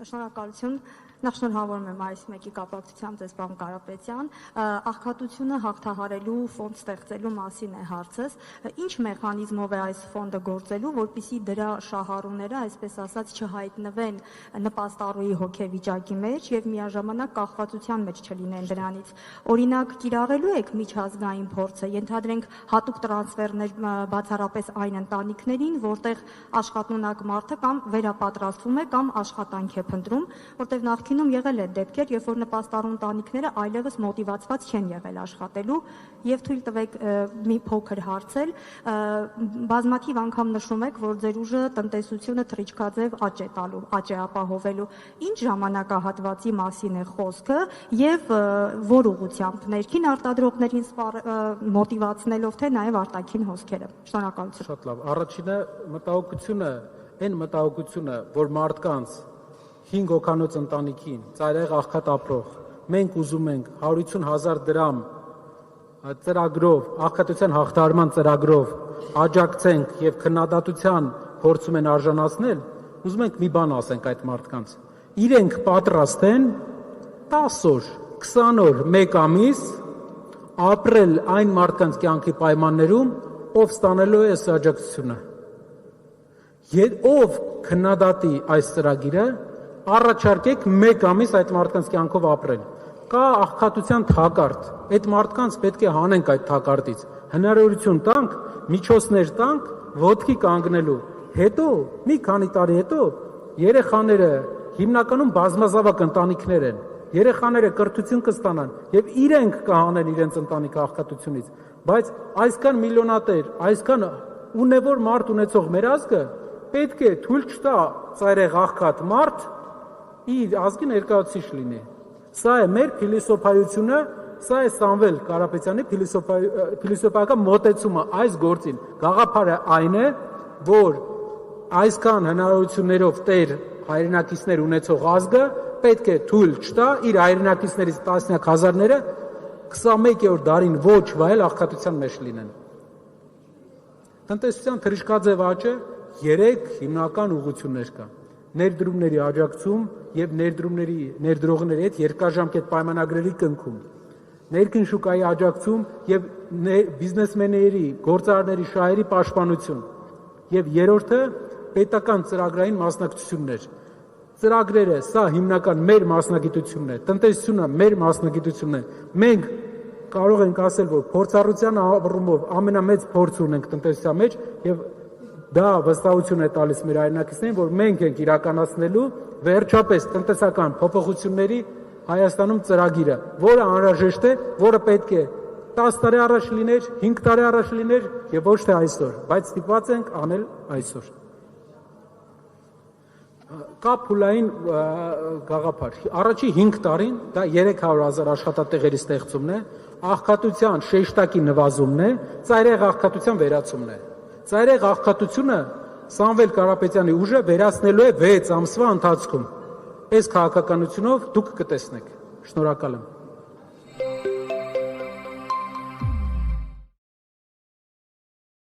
Շնորհակալություն։ Նախ շնորհավորում եմ այս մեկի կապակցությամբ ձեզ պարոն Կարապետյան։ Աղքատությունը հաղթահարելու ֆոնդ ստեղծելու մասին է հարցս։ Ինչ մեխանիզմով է այս ֆոնդը գործելու, որպեսզի դրա շահառուները, այսպես ասած, չհայտնվեն նպաստառուի հոգեվիճակի մեջ եւ միաժամանակ կախվածության մեջ չլինեն դրանից։ Օրինակ, կիրառելու եք միջազգային փորձը, ենթադրենք հատուկ տրանսֆերներ բացառապես այն ընտանիքներին, որտեղ աշխատունակ մարդը կամ վերապատրաստվում է կամ աշխատանք է փնտրում, որտեղ նախկինում եղել է դեպքեր, երբ որ նպաստառու ընտանիքները այլևս մոտիվացված չեն եղել աշխատելու, եւ թույլ տվեք մի փոքր հարցել, բազմաթիվ անգամ նշում եք, որ ձեր ուժը տնտեսությունը թռիչքաձև աճ է տալու, աճ է ապահովելու։ Ինչ ժամանակահատվածի մասին է խոսքը եւ որ ուղղությամբ ներքին արտադրողներին մոտիվացնելով, թե նաեւ արտաքին հոսքերը։ Շնորհակալություն։ Շատ լավ։ Առաջինը մտահոգությունը, այն մտահոգությունը, որ մարդկանց 5 հոգանոց ընտանիքին, ծայրահեղ աղքատ ապրող, մենք ուզում ենք 150,000 դրամ ծրագրով, աղքատության հաղթահարման ծրագրով աջակցենք եւ քննադատության փորձում են արժանացնել, ուզում ենք մի բան ասենք այդ մարդկանց։ Իրենք պատրաստ են 10 օր, 20 օր, 1 ամիս ապրել այն մարդկանց կյանքի պայմաններում, ով ստանելու է այս աջակցությունը։ Ով քննադատի այս ծրագիրը, առաջարկեք 1 ամիս այդ մարդկանց կյանքով ապրել։ Կա աղքատության թակարդ, այդ մարդկանց պետք է հանենք այդ թակարդից, հնարավորություն տանք, միջոցներ տանք ոտքի կանգնելու։ Հետո, մի քանի տարի հետո, երեխաները հիմնականում բազմազավակ ընտանիքներ են, երեխաները կրթություն կստանան եւ իրենք կհանեն իրենց ընտանիքը աղքատությունից, բայց այսքան միլիոնատեր, այսքան ունևոր մարդ ունեցող մեր ազգը պետք է թույլ չտա ծայրահեղ աղքատ մարդ իր ազգի ներկայացուցիչ լինի։ Սա է մեր փիլիսոփայությունը, սա է Սամվել Կարապետյանի փիլիսոփայական մոտեցումը այս գործին։ Գաղափարը այն է, որ այսքան հնարավորություններով տեր հայրենակիցներ ունեցող ազգը պետք է թույլ չտա իր հայրենակիցներից տասնյակ հազարները 21-րդ դարին ոչ վայել աղքատության մեջ լինեն։ Տնտեսության թռիչքաձև աճը 3 հիմնական ուղղություններ կան։ Ներդրումների աջակցում եւ ներդրողների հետ երկարաժամկետ պայմանագրերի կնքում, ներքին շուկայի աջակցում եւ բիզնեսմենների, գործարարների շահերի պաշտպանություն եւ երրորդը պետական ծրագրային մասնակցություններ։ Ծրագրերը սա հիմնական մեր մասնագիտությունն է, տնտեսությունը մեր մասնագիտությունն է։ Մենք կարող ենք ասել, որ փորձառության առումով ամենամեծ փորձ ունենք տնտեսության մեջ եւ դա վստահություն է տալիս մեր հայրենակիցներին, որ մենք ենք իրականացնելու վերջապես տնտեսական փոփոխությունների Հայաստանում ծրագիրը, որը անհրաժեշտ է, որը պետք է 10 տարի առաջ լիներ, 5 տարի առաջ լիներ եւ ոչ թե այսօր, բայց ստիպված ենք անել այսօր։ Կա փուլային գաղափար։ Առաջի 5 տարին դա 300,000 աշխատատեղերի ստեղծումն է, աղքատության շեշտակի նվազումն է, ծայրահեղ աղքատության վերացումն է։ Ծայրահեղ աղքատությունը Սամվել Կարապետյանի ուժը վերացնելու է 6 ամսվա ընթացքում։ Այս քաղաքականությունով դուք կտեսնեք։ Շնորհակալ եմ։